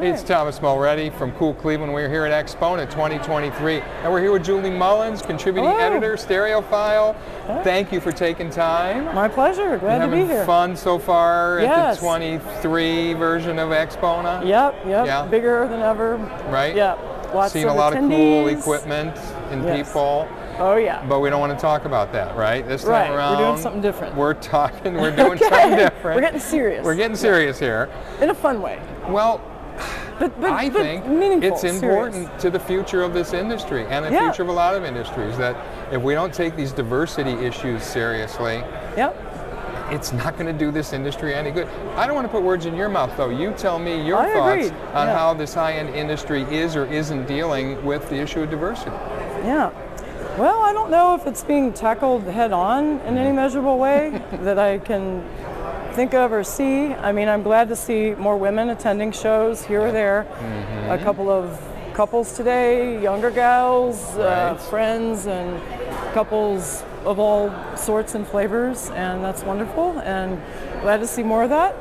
Hey, it's Thomas Mulready from Cool Cleveland. We're here at Expona 2023, and we're here with Julie Mullins, contributing editor, Stereophile. Thank you for taking time. My pleasure. Glad to be here. Having fun so far at the 23 version of Expona? Yep. Yeah. Bigger than ever. Right? Yeah. Lots Seen of a lot attendees. of cool equipment and people. Oh yeah. But we don't want to talk about that, right? This time around, we're doing something different. We're doing something different. We're getting serious. We're getting serious here. In a fun way. Well, but I think it's important to the future of this industry and the future of a lot of industries that if we don't take these diversity issues seriously, it's not going to do this industry any good. I don't want to put words in your mouth, though. You tell me your thoughts on how this high-end industry is or isn't dealing with the issue of diversity. Yeah. Well, I don't know if it's being tackled head-on in any measurable way that I can think of or see. I mean, I'm glad to see more women attending shows here or there. A couple of couples today, younger gals, friends, and couples of all sorts and flavors, and that's wonderful, and glad to see more of that.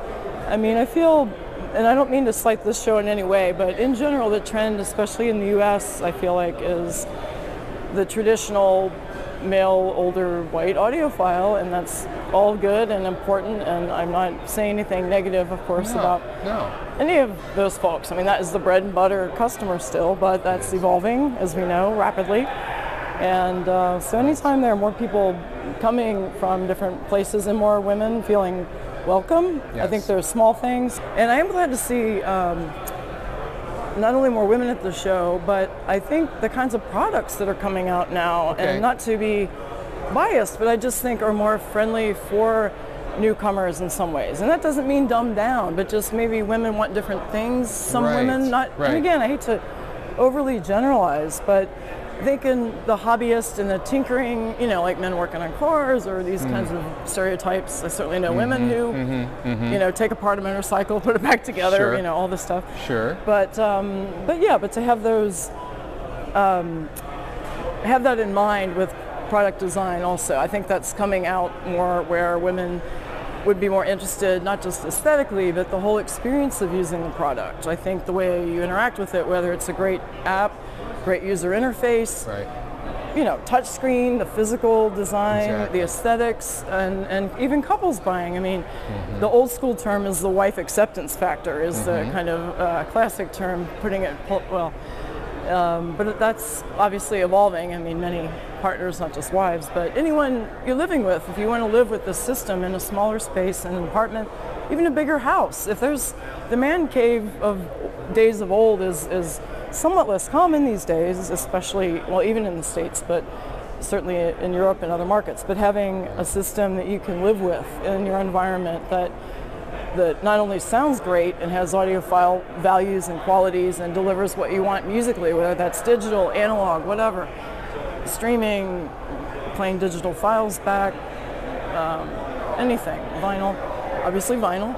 I mean, I feel, and I don't mean to slight this show in any way, but in general, the trend, especially in the US, I feel like is the traditional male, older, white audiophile, and that's all good and important, and I'm not saying anything negative, of course, about any of those folks. I mean, that is the bread and butter customer still, but that's evolving, as we know, rapidly. And so anytime there are more people coming from different places and more women feeling welcome, I think there's small things. And I am glad to see not only more women at the show, but I think the kinds of products that are coming out now, and not to be biased, but I just think are more friendly for newcomers in some ways. And that doesn't mean dumbed down, but just maybe women want different things. Some women not, and again, I hate to overly generalize, but I think in the hobbyist and the tinkering, you know, like men working on cars or these kinds of stereotypes. I certainly know women who, you know, take apart a motorcycle, put it back together, you know, all this stuff. But to have those, have that in mind with product design also. I think that's coming out more where women would be more interested, not just aesthetically, but the whole experience of using the product. I think the way you interact with it, whether it's a great app, great user interface, you know, touch screen, the physical design, the aesthetics, and even couples buying. I mean, the old school term is the wife acceptance factor, is the kind of classic term, putting it, well, but that's obviously evolving. I mean, many partners, not just wives, but anyone you're living with, if you want to live with the system in a smaller space, an apartment, even a bigger house. If there's the man cave of days of old is somewhat less common these days, especially, well, even in the States, but certainly in Europe and other markets. But having a system that you can live with in your environment that not only sounds great and has audiophile values and qualities and delivers what you want musically, whether that's digital, analog, whatever, streaming, playing digital files back, anything, vinyl, obviously vinyl,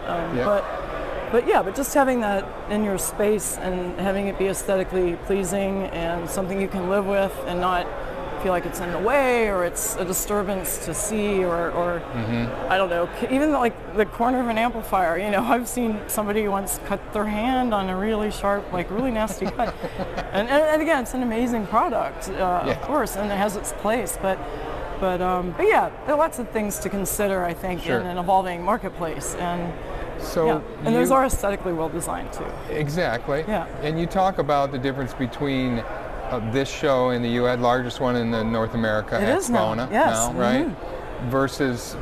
but just having that in your space and having it be aesthetically pleasing and something you can live with and not feel like it's in the way or it's a disturbance to see or I don't know, even like the corner of an amplifier. You know, I've seen somebody once cut their hand on a really sharp, like really nasty cut. And again, it's an amazing product, of course, and it has its place, but yeah, there are lots of things to consider, I think, in an evolving marketplace. And so and those are aesthetically well designed too. Exactly. Yeah. And you talk about the difference between this show in the U.S., largest one in the North America, Expona, now, right? Versus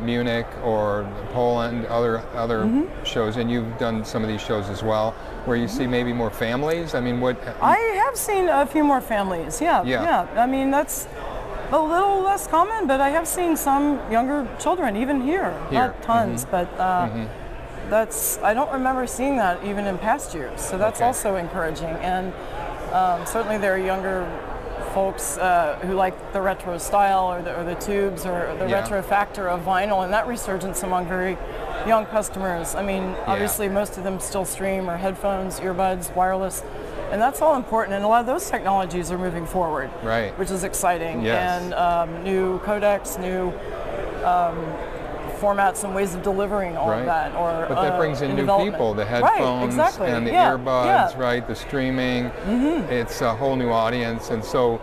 Munich or Poland, other shows, and you've done some of these shows as well, where you see maybe more families. I mean, what? I have seen a few more families. Yeah. I mean, that's a little less common, but I have seen some younger children even here. Not tons, but that's, I don't remember seeing that even in past years. So that's also encouraging. And certainly there are younger folks who like the retro style or the tubes or the retro factor of vinyl, and that resurgence among very young customers. I mean, obviously most of them still stream or headphones, earbuds, wireless, and that's all important. And a lot of those technologies are moving forward, which is exciting. And new codecs, new formats and ways of delivering all of that. But that brings in new people, the headphones and the earbuds, right? The streaming. It's a whole new audience, and so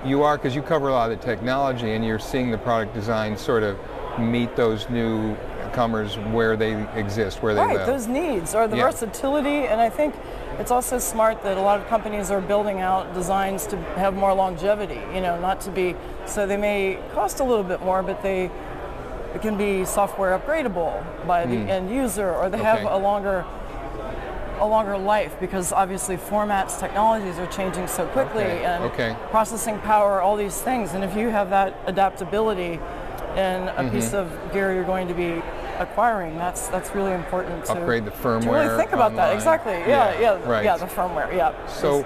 you are, because you cover a lot of the technology, and you're seeing the product design sort of meet those newcomers where they exist, where they live. Right, those needs, or the versatility, and I think it's also smart that a lot of companies are building out designs to have more longevity, you know, not to be, so they may cost a little bit more, but it can be software upgradable by the end user, or they have a longer life, because obviously formats, technologies are changing so quickly, and processing power, all these things, and if you have that adaptability in a piece of gear you're going to be acquiring, that's really important to upgrade the firmware. To really think about that. Exactly. The firmware. So,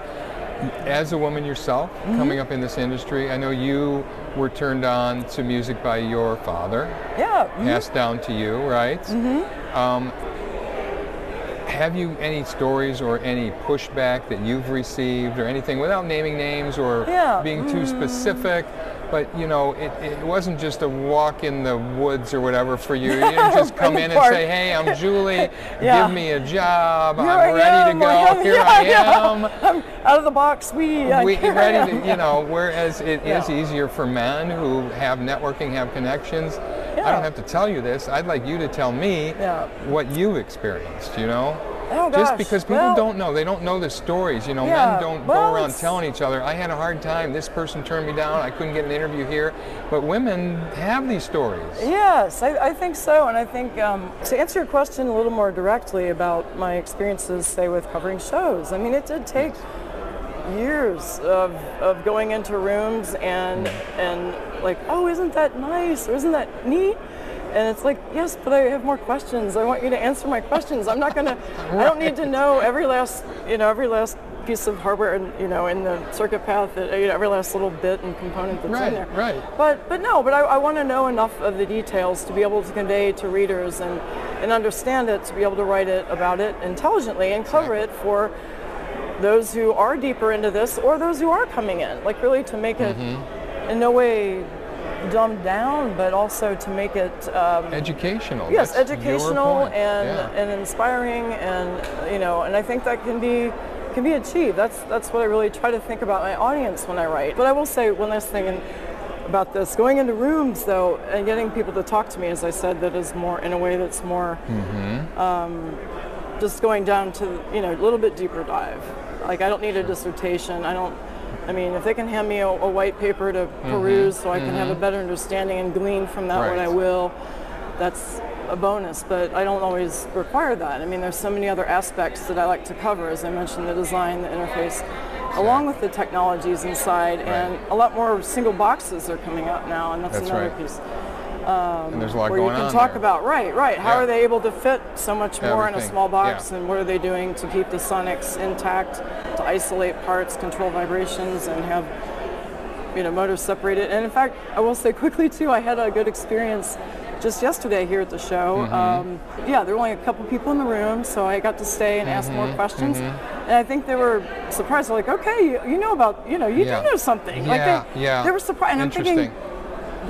as a woman yourself, coming up in this industry, I know you were turned on to music by your father. Passed down to you, right? Have you any stories or any pushback that you've received or anything, without naming names or being too specific? But you know, it wasn't just a walk in the woods or whatever for you. You didn't just come in and say, "Hey, I'm Julie. Give me a job. I'm ready to go. Here I am. I'm out of the box. We ready to." You know, whereas it is easier for men who have networking, have connections. I don't have to tell you this. I'd like you to tell me what you experienced. You know. Oh, gosh. Just because people don't know. They don't know the stories. You know, men don't go around telling each other, I had a hard time, this person turned me down, I couldn't get an interview here. But women have these stories. Yes, I think so. And I think to answer your question a little more directly about my experiences, say, with covering shows, I mean, it did take years of going into rooms and like, oh, isn't that nice? Or isn't that neat? And it's like, yes, but I have more questions. I want you to answer my questions. I'm not gonna, I don't need to know every last piece of hardware and, you know, in the circuit path, that, you know, every last little bit and component that's in there. But I want to know enough of the details to be able to convey to readers and understand it, to be able to write about it intelligently and cover it for those who are deeper into this or those who are coming in. Like, really to make it in no way dumbed down, but also to make it educational. Yes, educational and inspiring, and you know, and I think that can be achieved. That's what I really try to think about my audience when I write. But I will say one last thing about this: going into rooms though and getting people to talk to me, as I said, that is more in a way that's more just going down to, you know, a little bit deeper dive. Like, I don't need a dissertation. I mean, if they can hand me a white paper to peruse so I can have a better understanding and glean from that what I will, that's a bonus, but I don't always require that. I mean, there's so many other aspects that I like to cover, as I mentioned, the design, the interface, along with the technologies inside, and a lot more single boxes are coming out now, and that's another piece. And there's a lot where going you can on talk there. about, how are they able to fit so much more in a small box, and what are they doing to keep the sonics intact, to isolate parts, control vibrations, and have, you know, motors separated. And in fact, I will say quickly too, I had a good experience just yesterday here at the show. There were only a couple people in the room, so I got to stay and ask more questions. And I think they were surprised. They're like, okay, you know about, you know, you do know something. They were surprised. And I'm thinking,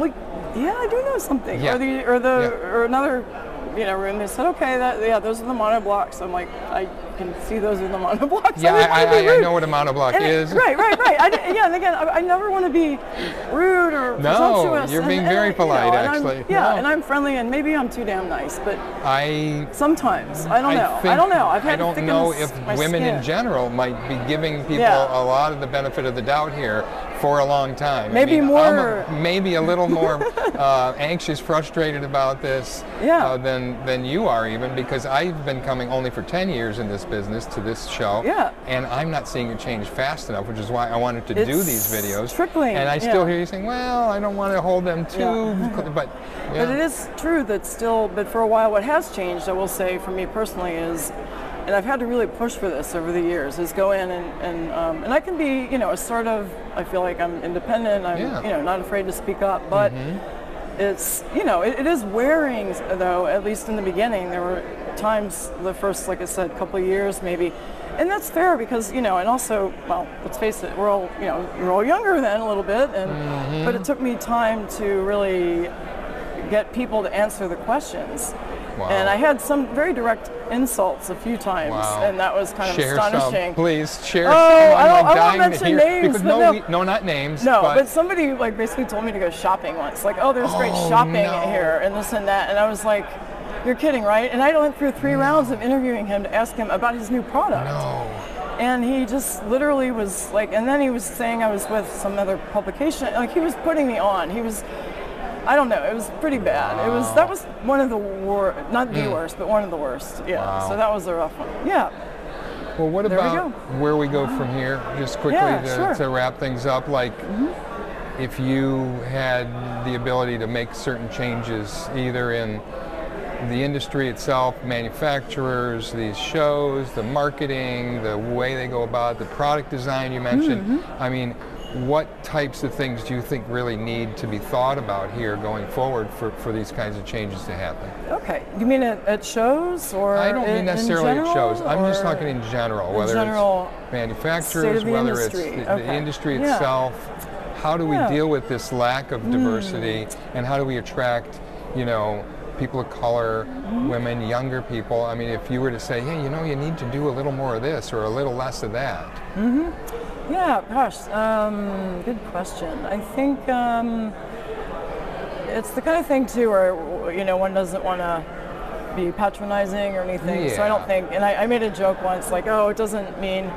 like, yeah, I do know something. Or another, you know, room. They said, okay, those are the monoblocks. I'm like, I can see those are the monoblocks. I know what a monoblock is. Right. And again, I never want to be rude or presumptuous. No, you're being very polite, actually. And I'm friendly, and maybe I'm too damn nice, but sometimes I don't know. I've had I don't know if women in general might be giving people a lot of the benefit of the doubt here for a long time. Maybe maybe a little more anxious, frustrated about this than you are, even, because I've been coming only for 10 years in this business to this show, and I'm not seeing it change fast enough, which is why I wanted to do these videos. Trickling, and I still hear you saying, well, I don't want to hold them too, but it is true that still, but for a while what has changed, I will say, for me personally, is, and I've had to really push for this over the years, is go in and I can be, you know, a sort of, I feel like I'm independent, I'm you know, not afraid to speak up, but it's, you know, it is wearing, though, at least in the beginning. There were times, the first, like I said, couple of years maybe, and that's fair because, you know, and also, well, let's face it, we're all, you know, you're all younger then a little bit, and but it took me time to really get people to answer the questions. Wow. And I had some very direct insults a few times, and that was kind of astonishing. Some, please share. Oh, I won't mention names. No, not names. No, but somebody like basically told me to go shopping once. Like, oh, there's great shopping here, and this and that. And I was like, you're kidding, right? And I went through 3 rounds of interviewing him to ask him about his new product. No. And he just literally was like, and then he was saying I was with some other publication. Like, he was putting me on. He was, I don't know, it was pretty bad. Wow. That was one of the not the worst, but one of the worst. Yeah. Wow. So that was a rough one. Yeah. Well, what about where we go from here? Just quickly to wrap things up, like if you had the ability to make certain changes, either in the industry itself, manufacturers, these shows, the marketing, the way they go about it, the product design you mentioned. I mean, what types of things do you think really need to be thought about here going forward for these kinds of changes to happen? Okay. You mean at shows, or I don't mean necessarily at shows. I'm just talking in general, whether it's manufacturers, whether it's the industry itself. How do we deal with this lack of diversity, and how do we attract, people of color, women, younger people? I mean, if you were to say, hey, you need to do a little more of this or a little less of that. Yeah, gosh, good question. I think it's the kind of thing too where, one doesn't want to be patronizing or anything. So I don't think, and I made a joke once, like, oh, it doesn't mean,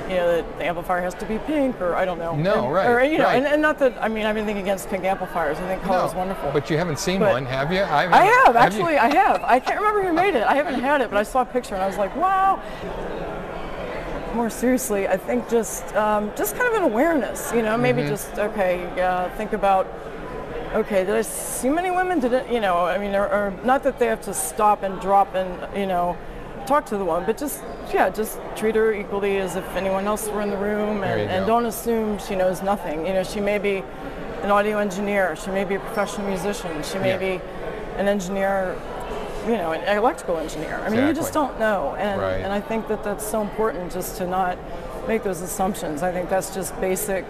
that the amplifier has to be pink, or I don't know. No, and, right. Or, right. And not that, I have anything against pink amplifiers. I think color is wonderful. But you haven't seen one, have you? I have, actually, I have. I can't remember who made it. I haven't had it, but I saw a picture and I was like, wow. More seriously, I think just kind of an awareness, maybe just, think about, did I see many women? Did it, or not that they have to stop and drop and, talk to the woman, but just treat her equally as if anyone else were in the room, and don't assume she knows nothing. She may be an audio engineer, she may be a professional musician, she may be an engineer, an electrical engineer. You just don't know, and I think that's so important, just to not make those assumptions. I think that's just basic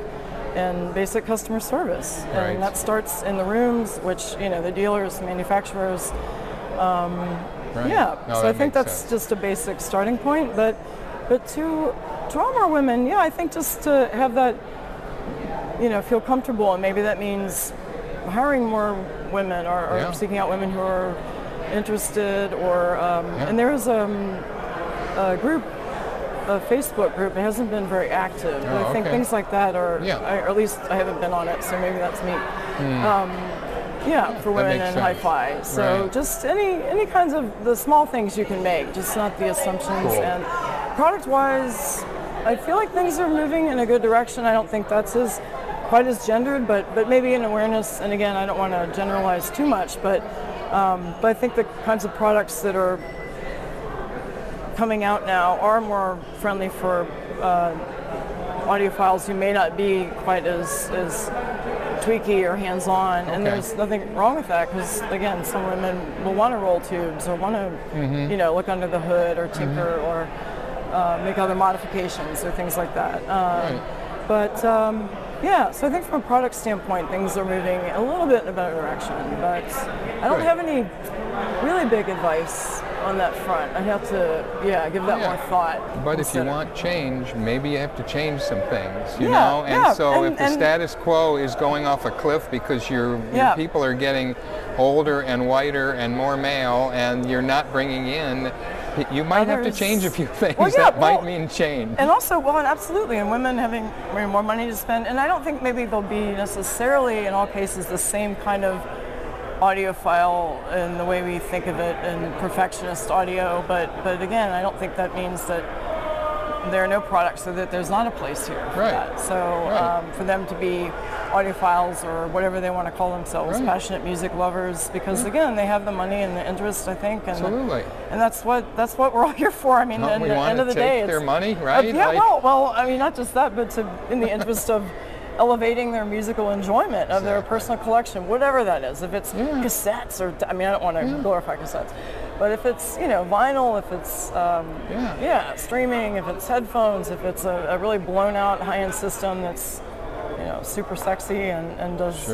customer service, and that starts in the rooms, which the dealers, manufacturers. So I think that's just a basic starting point, but to draw more women, I think just to have that, feel comfortable, and maybe that means hiring more women, or seeking out women who are interested, or and there's a group, a Facebook group. It hasn't been very active, but I think things like that are, or at least I haven't been on it, so maybe that's me. For women in hi-fi. So just any kinds of the small things you can make, just not the assumptions. And product-wise, I feel like things are moving in a good direction. I don't think that's quite as gendered, but maybe an awareness. And again, I don't want to generalize too much, but I think the kinds of products that are coming out now are more friendly for audiophiles who may not be quite as tweaky or hands-on, and there's nothing wrong with that, because again, some women will want to roll tubes, or want to look under the hood, or tinker, or make other modifications or things like that. So I think from a product standpoint, things are moving a little bit in a better direction, but I don't have any really big advice on that front. I have to, give that more thought. But if you want change, maybe you have to change some things, you know? And so if the status quo is going off a cliff because your people are getting older and whiter and more male, and you're not bringing in, you might have to change a few things. That might mean change. And also, absolutely, and women having more money to spend, and I don't think maybe they'll be necessarily, in all cases, the same kind of audiophile in the way we think of it in perfectionist audio, but again, I don't think that means that there are no products, or that there's not a place here for that. So for them to be audiophiles, or whatever they want to call themselves, passionate music lovers, because again, they have the money and the interest, I think, and and that's what we're all here for. At the end of the day, it's their money, right? Not just that, but in the interest of elevating their musical enjoyment of their personal collection, whatever that is. If it's cassettes, or I don't want to glorify cassettes, but if it's vinyl, if it's streaming, if it's headphones, if it's a really blown out high-end system that's super sexy and does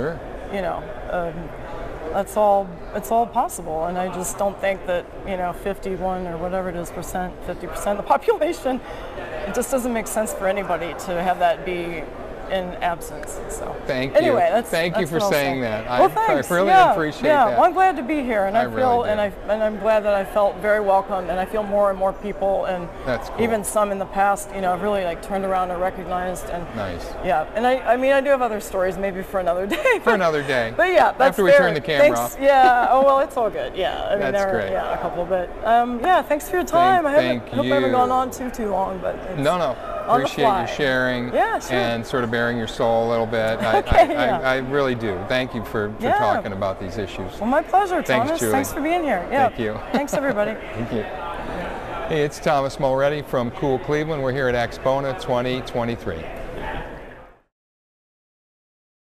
it's all possible, and I just don't think that 51 or whatever it is percent, 50% of the population, it just doesn't make sense for anybody to have that be in absence. So thank you. Anyway, thank you for saying that. Well, thanks. I really appreciate that. Well, I'm glad to be here, and I feel really and I'm glad that I felt very welcome, and I feel more and more people, and that's cool. Even some in the past, have really like turned around and recognized. And nice. Yeah, and I mean I do have other stories maybe for another day. For another day. But yeah, that's after we turn the camera off. Yeah. Oh well, it's all good. Yeah. I mean, that's great. Yeah, a couple, but yeah. Thanks for your time. I hope I haven't gone on too long, but no. Appreciate you sharing and sort of bearing your soul a little bit. I really do. Thank you for talking about these issues. Well, my pleasure, Thomas. Thanks, Julie. Thanks for being here. Yeah. Thank you. Thanks, everybody. Thank you. Hey, it's Thomas Mulready from Cool Cleveland. We're here at Expona 2023.